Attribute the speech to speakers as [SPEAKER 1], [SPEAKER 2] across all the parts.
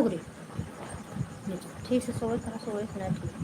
[SPEAKER 1] घुरी नीचे ठीक से सोए करा सोए ना ठीक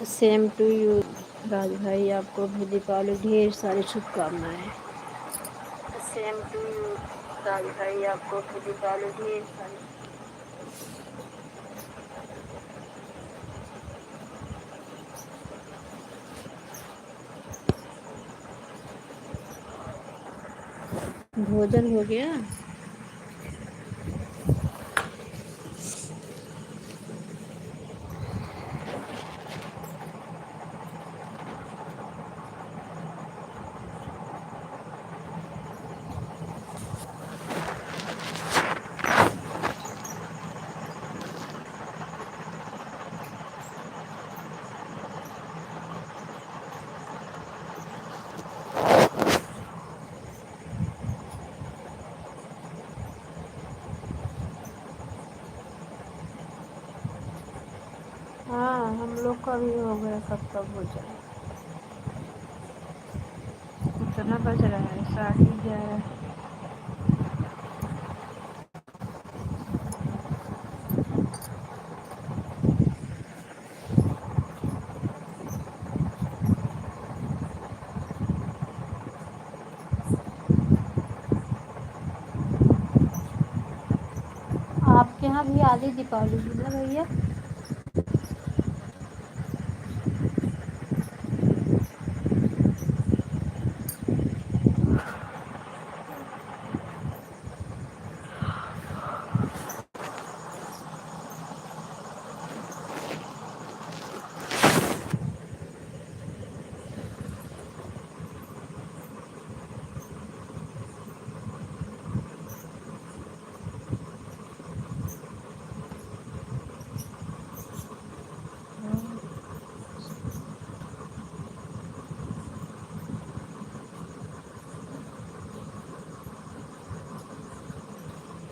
[SPEAKER 1] सेम टू यू राज भाई, आपको भी दीपावली ढेर सारी शुभकामनाएं। सेम टू यू राज भाई, आपको भी दीपावली ढेर सारी। भोजन हो गया? हाँ, हम लोग का भी हो गया सबका भोजन। कितना बज रहा है? 11:30। आपके यहाँ भी आधी दीपावली थी ना भैया?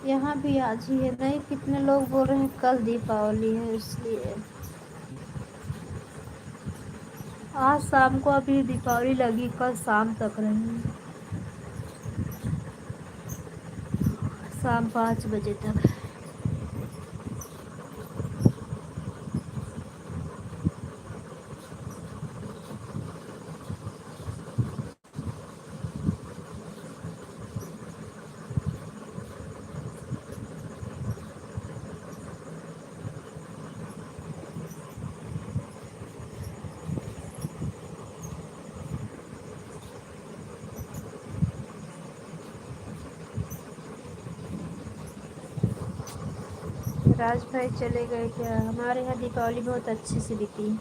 [SPEAKER 1] यहाँ भी आज ही है। नहीं, कितने लोग बोल रहे हैं कल दीपावली है इसलिए। आज शाम को अभी दीपावली लगी, कल शाम तक रहेगी, शाम 5 बजे तक। राज भाई चले गए क्या? हमारे यहाँ दीपावली बहुत अच्छी से बीती।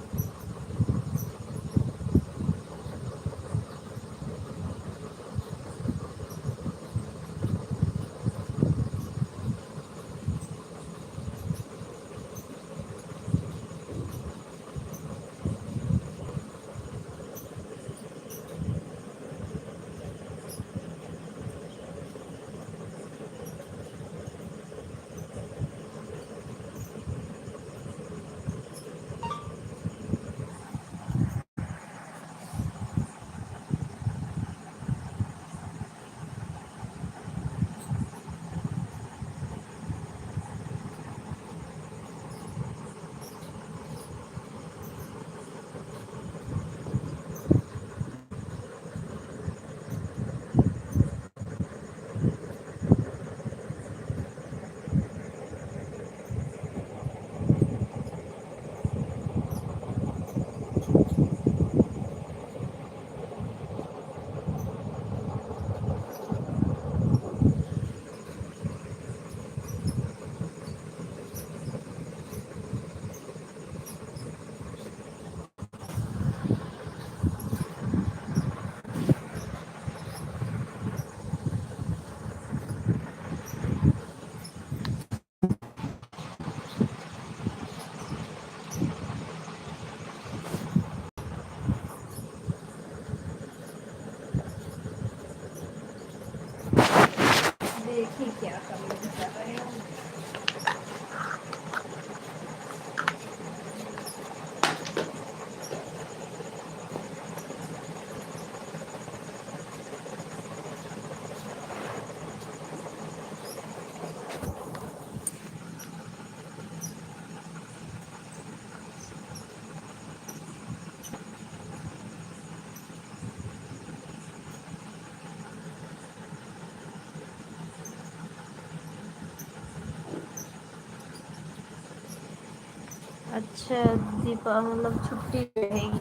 [SPEAKER 1] अच्छा, दीपा मतलब छुट्टी रहेगी,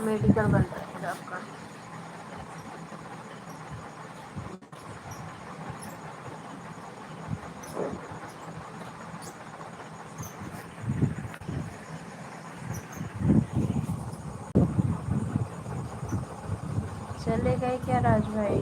[SPEAKER 1] मेडिकल बंद रहेगा आपका। चले गए क्या राज भाई?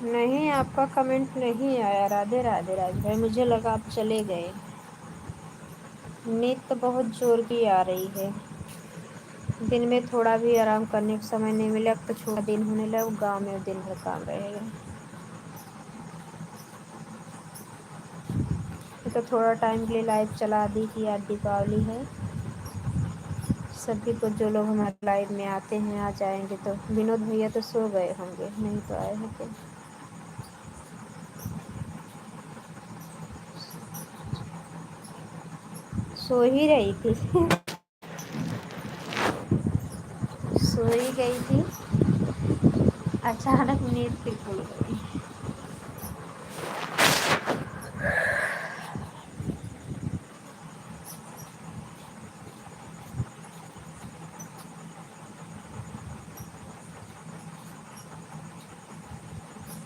[SPEAKER 1] नहीं, आपका कमेंट नहीं आया। राधे राधे राज भाई, मुझे लगा आप चले गए। नींद तो बहुत जोर की आ रही है। दिन में थोड़ा भी आराम करने का समय नहीं मिला। अब तो छोटा दिन होने लगा, गांव में दिन भर काम रहेगा। तो थोड़ा टाइम के लिए लाइव चला दी कि आज दीपावली है। सभी को, जो लोग हमारे लाइव में आते हैं आ जाएंगे। तो विनोद भैया तो सो गए होंगे, नहीं तो आए हैं तो। सो ही रही थी। सो ही गई थी, अचानक नींद फिर खुल गई।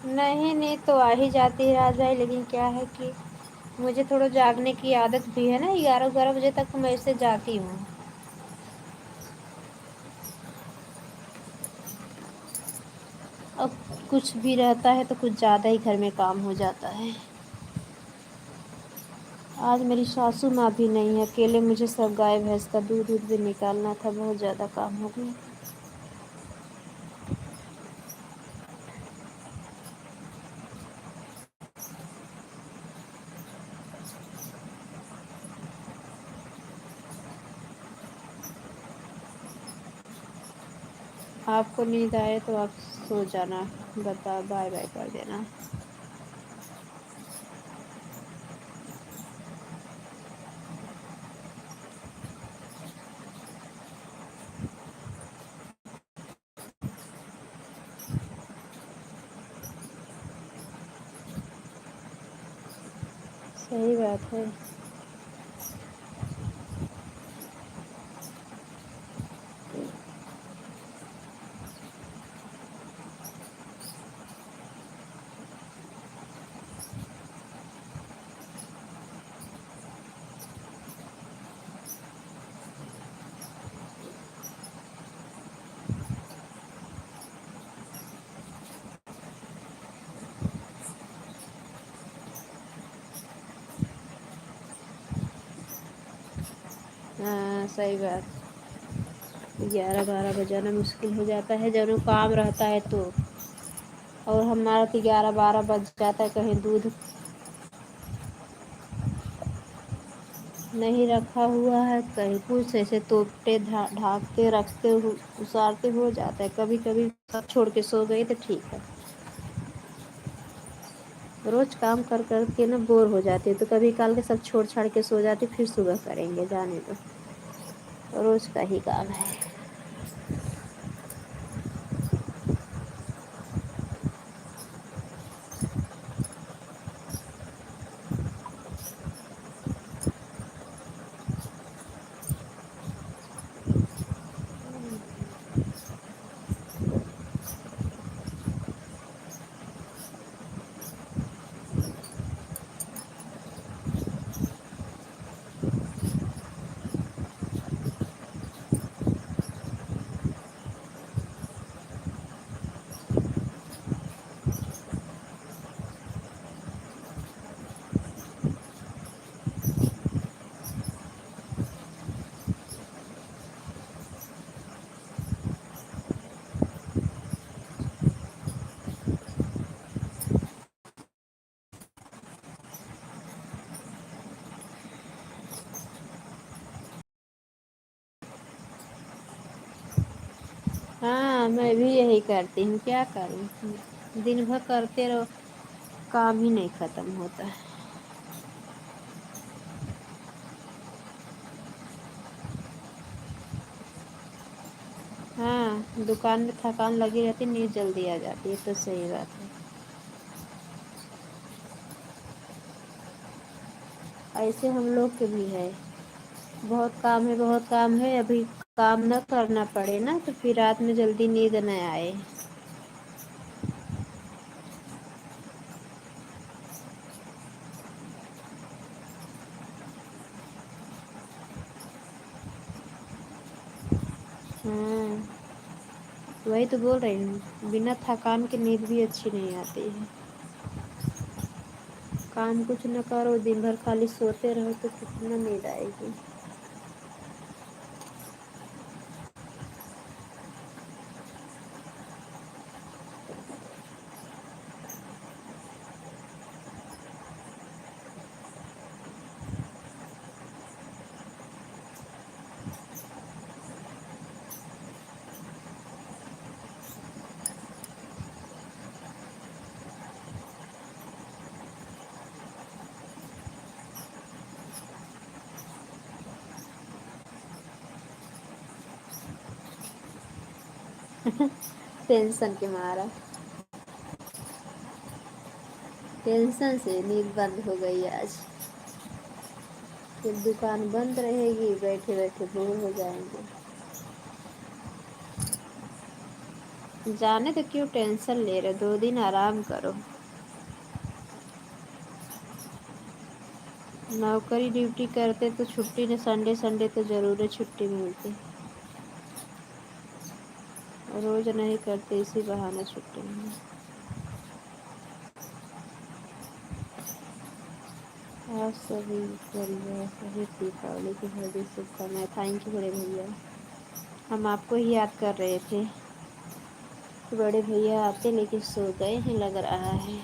[SPEAKER 1] नहीं, नींद तो आ ही जाती है राज भाई, लेकिन क्या है कि मुझे थोड़ा जागने की आदत भी है ना। 11-12 बजे तक मैं ऐसे जाती हूँ। अब कुछ भी रहता है तो कुछ ज़्यादा ही घर में काम हो जाता है। आज मेरी सासू माँ भी नहीं है, अकेले मुझे सब गाय भैंस का दूध दूध भी निकालना था। बहुत ज़्यादा काम हो गया। आपको नींद आए तो आप सो जाना, बता बाय बाय कर देना। सही बात है। हाँ सही बात। 11-12 बजाना मुश्किल हो जाता है जब काम रहता है तो। और हमारा तो 11-12 बज जाता है, कहीं दूध नहीं रखा हुआ है, कहीं कुछ ऐसे तोपते ढाकते रखते उसारते हो जाता है। कभी कभी सब छोड़ के सो गए तो ठीक है। रोज काम कर कर के ना बोर हो जाती है, तो कभी काल के सब छोड़ छाड़ के सो जाती, फिर सुबह करेंगे, जाने दो, रोज का ही काम है। हाँ मैं भी यही करती हूँ, क्या करूँ, दिन भर करते रहो, काम ही नहीं खत्म होता है। हाँ दुकान में थकान लगी रहती, नींद जल्दी आ जाती है, तो सही बात है। ऐसे हम लोग के भी है, बहुत काम है बहुत काम है, अभी काम न करना पड़े ना तो फिर रात में जल्दी नींद न आए। हाँ वही तो बोल रही हूँ, बिना थकान के नींद भी अच्छी नहीं आती है। काम कुछ न करो, दिन भर खाली सोते रहो तो कितना नींद आएगी। टेंशन के मारा, टेंशन से नींद बंद हो गई आज। फिर दुकान बंद रहेगी, बैठे बैठे बोर हो जाएंगे। जाने तो क्यों टेंशन ले रहे, 2 दिन आराम करो। नौकरी ड्यूटी करते तो छुट्टी ने, संडे संडे तो जरूर है छुट्टी मिलती, रोज नहीं करते, इसी बहाने छुट्टी मिली। आप सभी परिवार सभी दीपावली की हार्दिक शुभकामनाएं। थैंक यू बड़े भैया, हम आपको ही याद कर रहे थे कि बड़े भैया आते, लेकिन सो गए हैं लग रहा है।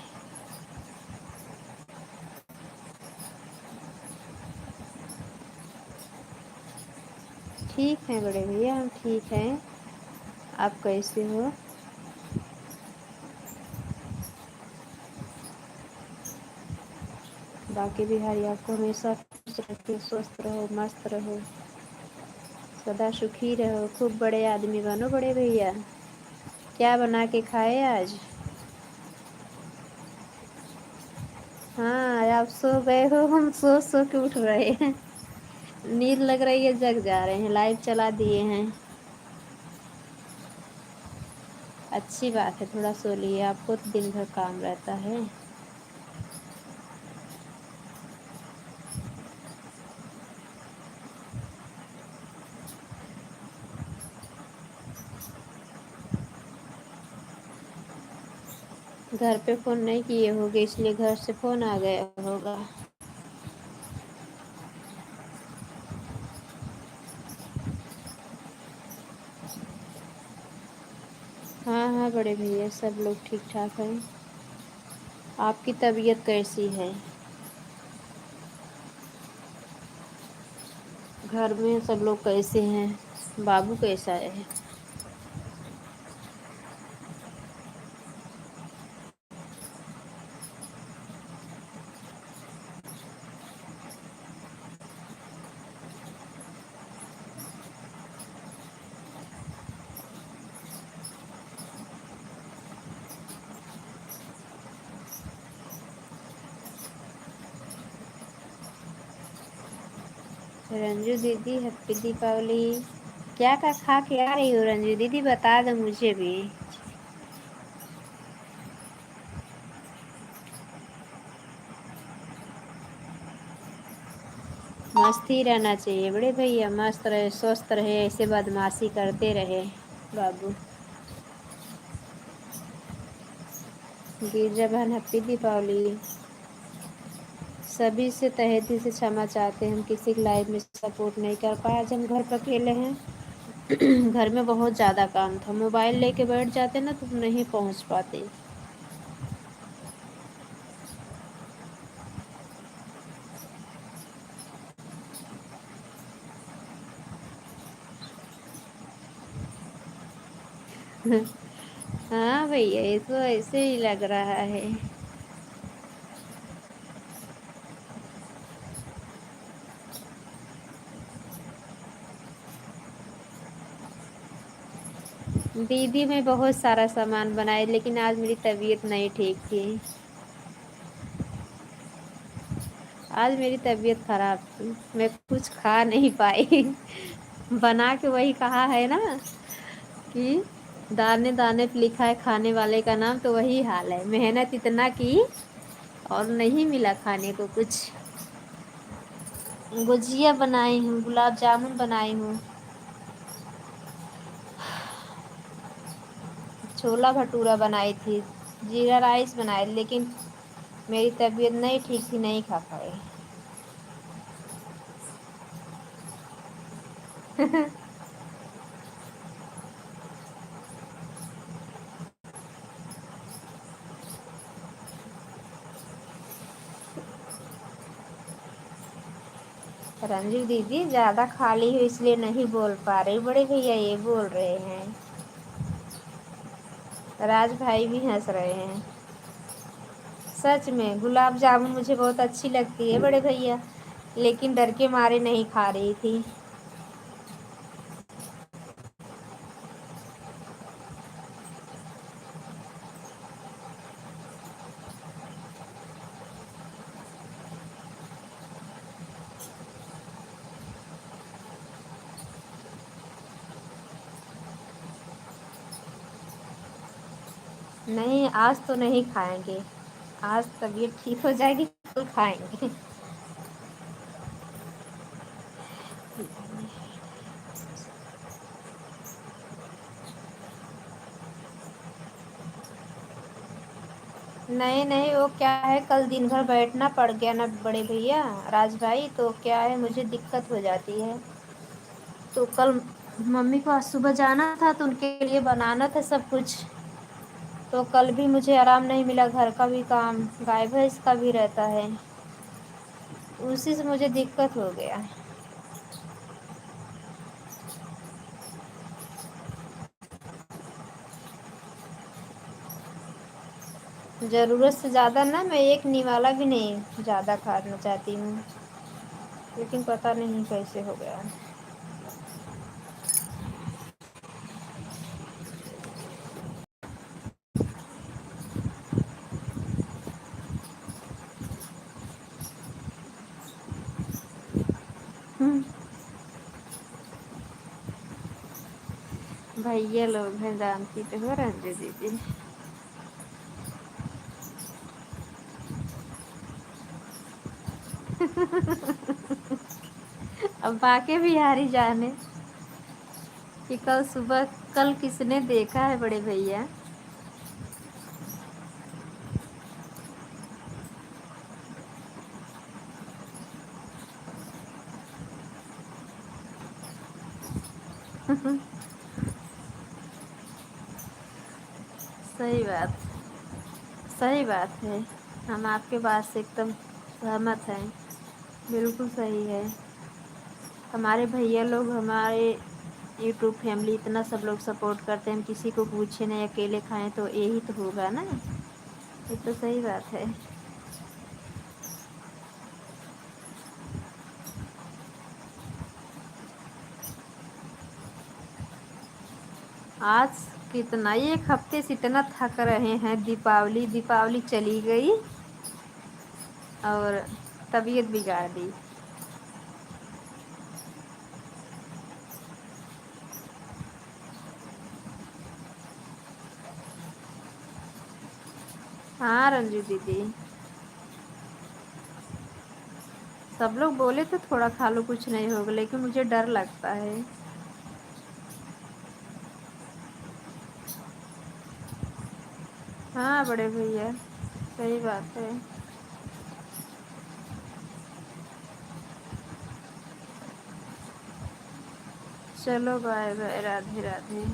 [SPEAKER 1] ठीक है बड़े भैया, हम ठीक हैं, आप कैसे हो? बाकी बिहारी आपको हमेशा खुश रखे, स्वस्थ रहो, मस्त रहो, सदा सुखी रहो, खूब बड़े आदमी बनो बड़े भैया। क्या बना के खाए आज? हाँ आप सो गए हो, हम सो सो के उठ रहे हैं। नींद लग रही है, जग जा रहे हैं, लाइट चला दिए हैं। अच्छी बात है, थोड़ा सो लिए, आपको तो दिन भर काम रहता है। घर पे फोन नहीं किए होगे, इसलिए घर से फोन आ गया होगा। हाँ बड़े भैया सब लोग ठीक ठाक हैं। आपकी तबीयत कैसी है? घर में सब लोग कैसे हैं? बाबू कैसा है? रंजू दीदी हैप्पी दीपावली। क्या क्या खा के आ रही हो रंजू दीदी, बता दो मुझे भी। मस्त ही रहना चाहिए बड़े भैया, मस्त रहे स्वस्थ रहे, ऐसे बदमाशी करते रहे बाबू। गिरजा बहन हैप्पी दीपावली। सभी से तहे दिल से क्षमा चाहते हैं, हम किसी की लाइफ में सपोर्ट नहीं कर पाए, आज हम घर पर अकेले हैं। घर में बहुत ज़्यादा काम था, मोबाइल लेके बैठ जाते ना तो नहीं पहुंच पाते। हाँ भैया, ये तो ऐसे ही लग रहा है। दीदी मैं बहुत सारा सामान बनाई, लेकिन आज मेरी तबीयत नहीं ठीक थी। आज मेरी तबीयत खराब थी, मैं कुछ खा नहीं पाई। बना के वही कहा है ना कि दाने दाने पे लिखा है खाने वाले का नाम, तो वही हाल है। मेहनत इतना की और नहीं मिला खाने को कुछ। गुजिया बनाई हूँ, गुलाब जामुन बनाई हूँ, छोला भटूरा बनाई थी, जीरा राइस बनाए, लेकिन मेरी तबीयत नहीं ठीक थी, नहीं खा पाए। रंजू दीदी ज्यादा खाली हो इसलिए नहीं बोल पा रही, बड़े भैया ये बोल रहे हैं। राज भाई भी हंस रहे हैं। सच में गुलाब जामुन मुझे बहुत अच्छी लगती है बड़े भैया, लेकिन डर के मारे नहीं खा रही थी। नहीं आज तो नहीं खाएंगे, आज तबीयत ठीक हो जाएगी तो खाएंगे। नहीं नहीं, वो क्या है, कल दिन भर बैठना पड़ गया ना बड़े भैया राज भाई, तो क्या है मुझे दिक्कत हो जाती है। तो कल मम्मी को आज सुबह जाना था तो उनके लिए बनाना था सब कुछ, तो कल भी मुझे आराम नहीं मिला, घर का भी काम, गाय भैंस का भी रहता है, उसी से मुझे दिक्कत हो गया। ज़रूरत से ज़्यादा ना, मैं एक निवाला भी नहीं ज़्यादा खाना चाहती हूँ, लेकिन पता नहीं कैसे हो गया। हम्म, भैया लोग हैं, जानती तो हो रंजू दीदी। अब बाके बिहारी जाने कि कल सुबह, कल किसने देखा है बड़े भैया। सही बात, सही बात है। हम आपके बात से एकदम सहमत हैं। बिल्कुल सही है। हमारे भैया लोग, हमारे यूट्यूब फैमिली, इतना सब लोग सपोर्ट करते हैं, हम किसी को पूछे नहीं, अकेले खाएं तो यही तो होगा ना। ये तो सही बात है। आज कितना, एक हफ्ते से इतना थक रहे हैं। दीपावली दीपावली चली गई और तबीयत बिगाड़ दी। हाँ रंजू दीदी, सब लोग बोले तो थोड़ा खा लो, कुछ नहीं होगा, लेकिन मुझे डर लगता है। हाँ बड़े भैया, सही बात है। चलो बाय बाय, राधे राधे।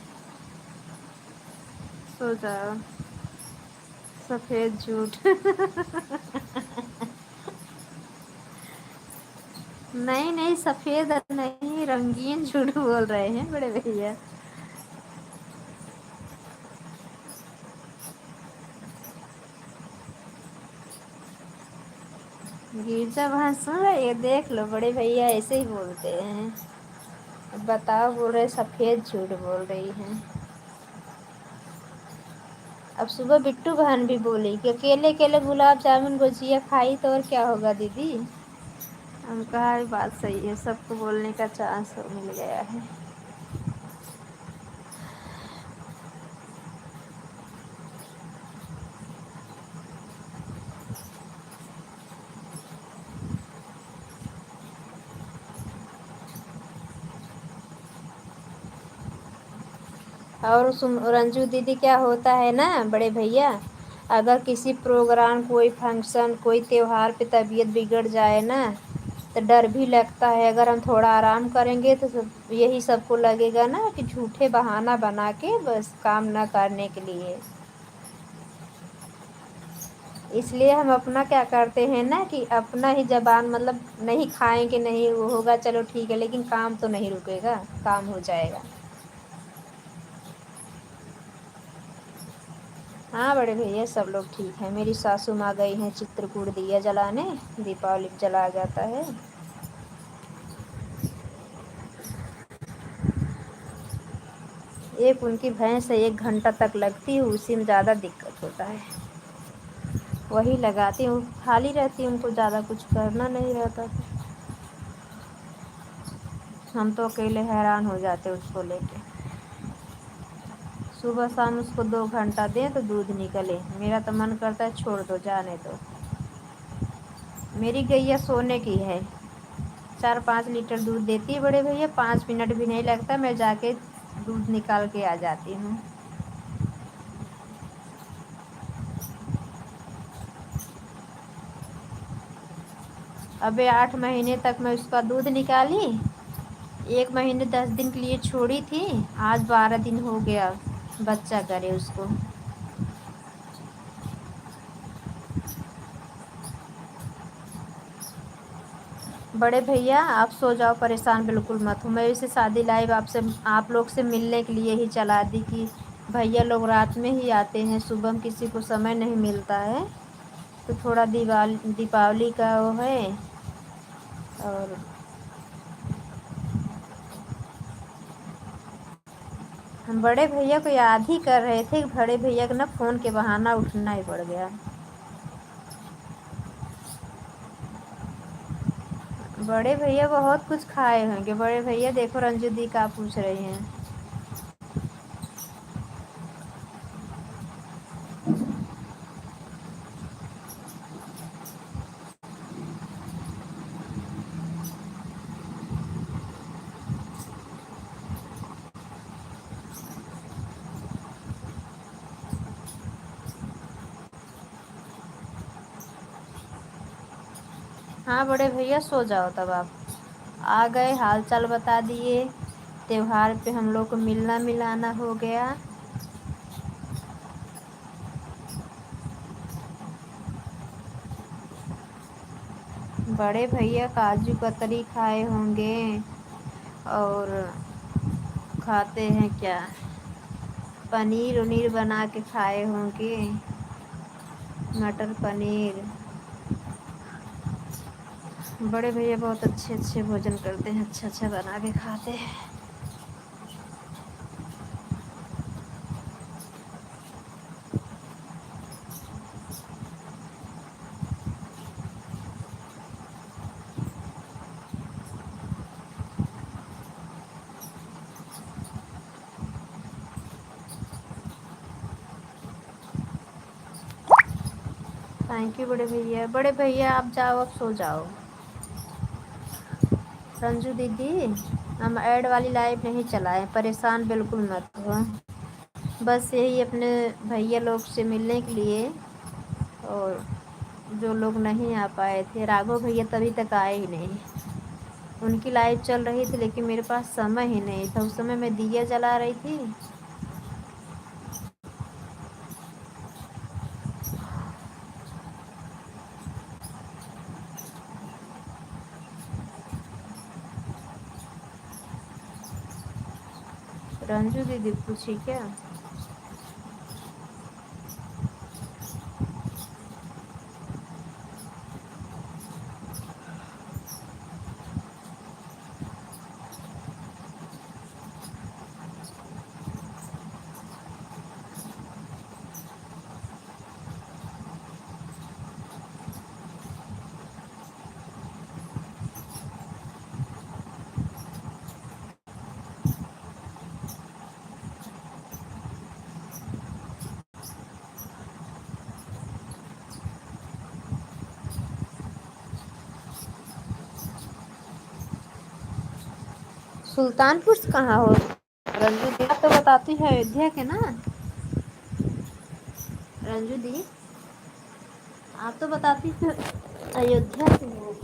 [SPEAKER 1] सो जाओ। सफेद झूठ। नहीं नहीं, सफेद नहीं, रंगीन झूठ बोल रहे हैं बड़े भैया। गिरजा भान सुन रही है, देख लो बड़े भैया ऐसे ही बोलते हैं। अब बताओ, बोल रहे सफेद झूठ बोल रही हैं। अब सुबह बिट्टू बहन भी बोली कि अकेले अकेले गुलाब जामुन गुजिया खाई तो और क्या होगा दीदी। हम कहा, ये बात सही है, सबको बोलने का चांस मिल गया है। और रंजू दीदी, क्या होता है ना बड़े भैया, अगर किसी प्रोग्राम, कोई फंक्शन, कोई त्योहार पे तबीयत बिगड़ जाए ना, तो डर भी लगता है। अगर हम थोड़ा आराम करेंगे तो यही सबको लगेगा ना कि झूठे बहाना बना के बस काम ना करने के लिए। इसलिए हम अपना क्या करते हैं ना कि अपना ही जबान, मतलब नहीं खाएंगे, नहीं वो होगा, चलो ठीक है, लेकिन काम तो नहीं रुकेगा, काम हो जाएगा। हाँ बड़े भैया, सब लोग ठीक हैं। मेरी सासू माँ गई हैं चित्रकूट दिया जलाने, दीपावली जला जाता है। एक उनकी भैंस है, 1 घंटा तक लगती है, उसी में ज़्यादा दिक्कत होता है। वही लगाती हूँ, खाली रहती हूँ, उनको ज़्यादा कुछ करना नहीं रहता। हम तो अकेले हैरान हो जाते उसको लेके। सुबह शाम उसको 2 घंटा दें तो दूध निकले, मेरा तो मन करता है छोड़ दो, जाने दो। मेरी गैया सोने की है, 4-5 लीटर दूध देती है बड़े भैया, 5 मिनट भी नहीं लगता, मैं जाके दूध निकाल के आ जाती हूँ। अबे 8 महीने तक मैं उसका दूध निकाली, 1 महीने 10 दिन के लिए छोड़ी थी, आज 12 दिन हो गया बच्चा करे उसको। बड़े भैया आप सो जाओ, परेशान बिल्कुल मत हो। मैं इसे शादी लाइव आपसे, आप लोग से मिलने के लिए ही चला दी कि भैया लोग रात में ही आते हैं, सुबह में किसी को समय नहीं मिलता है, तो थोड़ा दीपावली का वो है। और हम बड़े भैया को याद ही कर रहे थे, बड़े भैया का ना फ़ोन के बहाना उठना ही पड़ गया। बड़े भैया बहुत कुछ खाए होंगे। बड़े भैया देखो, रंजू दी का पूछ रही हैं। हाँ बड़े भैया, सो जाओ तब आप। आ गए, हाल चाल बता दिए, त्योहार पे हम लोग को मिलना मिलाना हो गया। बड़े भैया काजू कतरी खाए होंगे। और खाते हैं क्या, पनीर उनीर बना के खाए होंगे, मटर पनीर। बड़े भैया बहुत अच्छे अच्छे भोजन करते हैं, अच्छा अच्छा बना के खाते हैं। थैंक यू बड़े भैया। बड़े भैया आप जाओ, अब सो जाओ। रंजू दीदी, हम ऐड वाली लाइव नहीं चलाए, परेशान बिल्कुल मत हो। बस यही अपने भैया लोग से मिलने के लिए, और जो लोग नहीं आ पाए थे, राघव भैया तभी तक आए ही नहीं। उनकी लाइव चल रही थी लेकिन मेरे पास समय ही नहीं था, उस समय मैं दिया जला रही थी। रंजू दीदी पूछी क्या? सुल्तानपुर से कहाँ हो रंजू दी? आप तो बताती है अयोध्या के ना। रंजू दी, आप तो बताती थे अयोध्या से हो।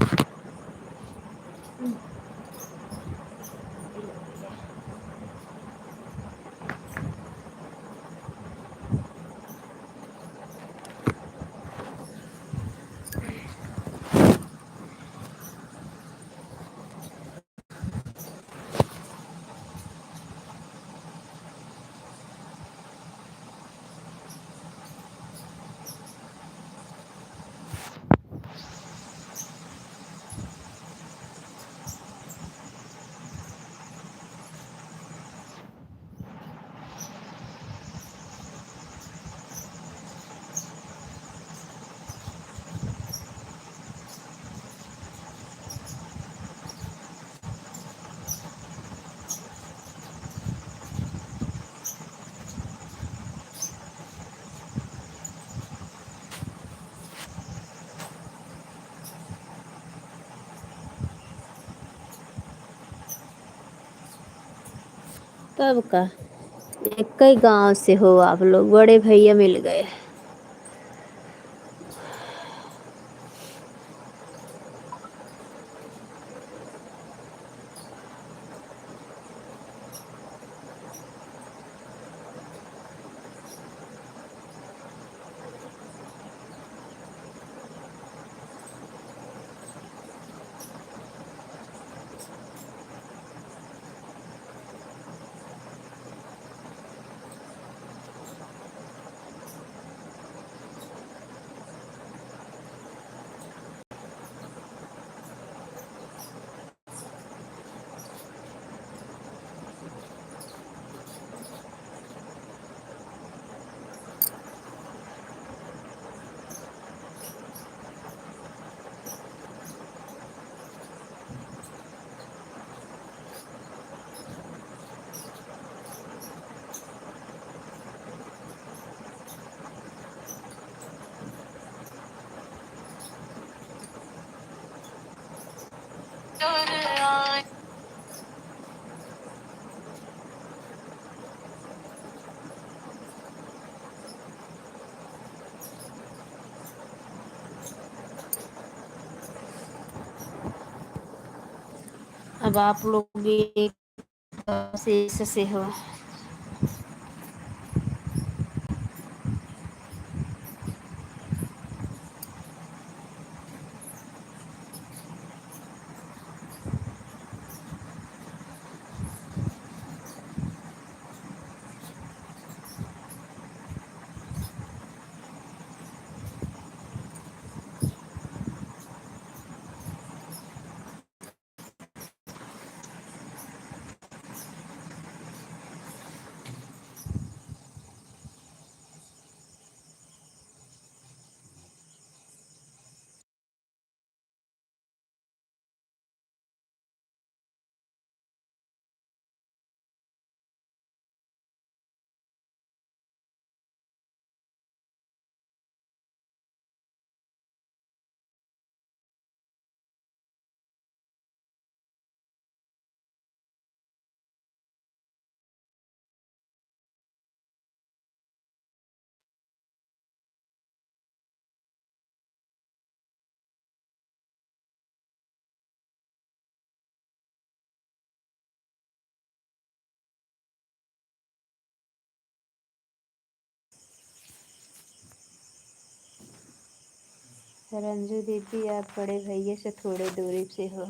[SPEAKER 1] कब का? एक ही गांव से हो आप लोग, बड़े भैया मिल गए। अब आप लोग एक से हो। रंजू दीदी आप बड़े भैया से थोड़े दूरी से हो।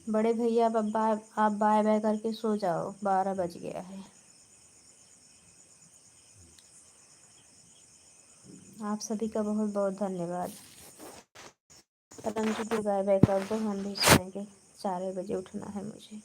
[SPEAKER 1] बड़े भैया आप बाय बाय करके सो जाओ, 12 बज गया है। आप सभी का बहुत बहुत धन्यवाद। रंजू दी बाय बाय कर दो, हम भी सोएंगे, 4 बजे उठना है मुझे।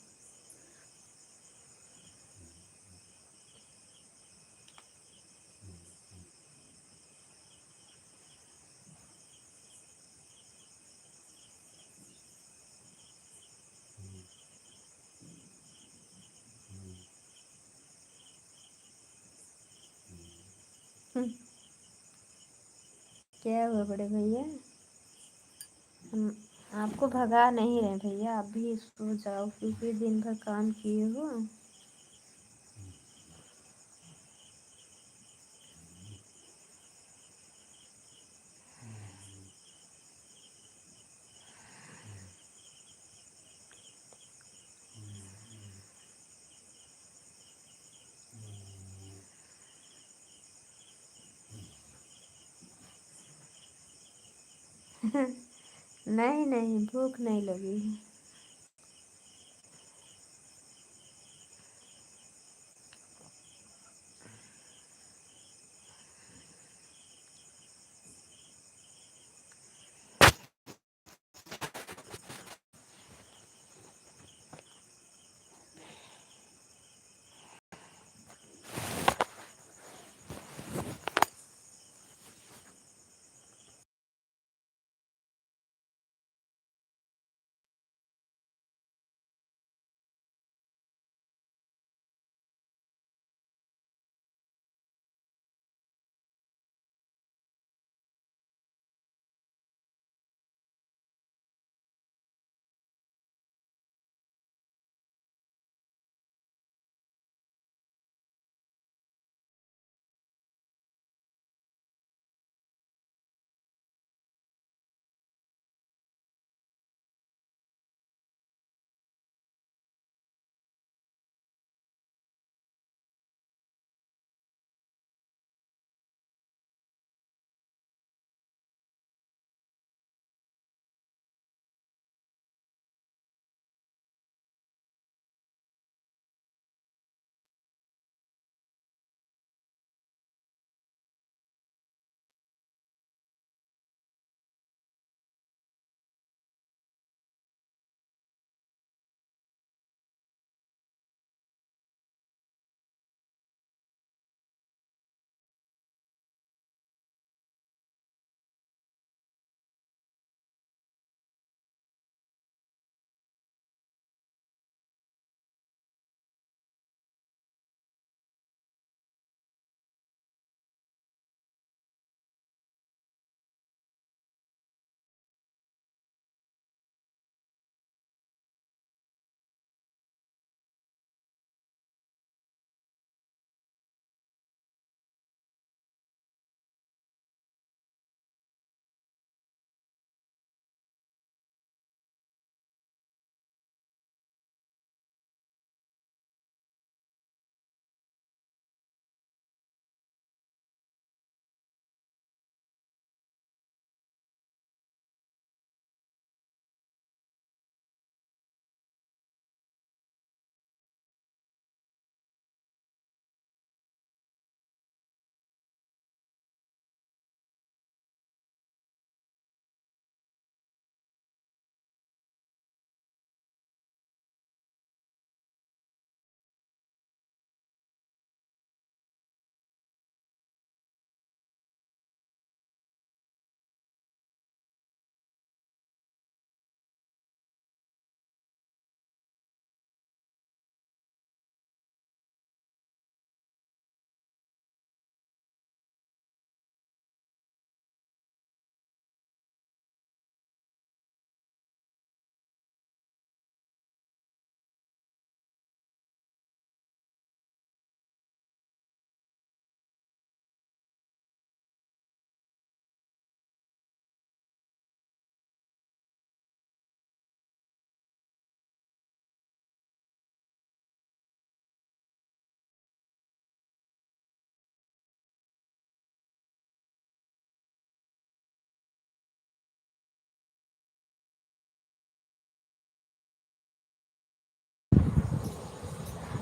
[SPEAKER 1] क्या हुआ बड़े भैया? हम आपको भगा नहीं रहे भैया, आप भी सो जाओ क्योंकि दिन भर काम किए हो। नहीं नहीं, भूख नहीं लगी है।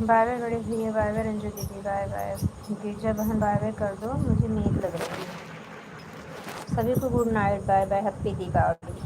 [SPEAKER 1] बाय बाय बड़े भैया, बाय बाय रंजू दीदी, बाय बाय गिरजा बहन, बाय बाय कर दो, मुझे नींद लग रही है। सभी को good night, bye bye, happy Deepawali.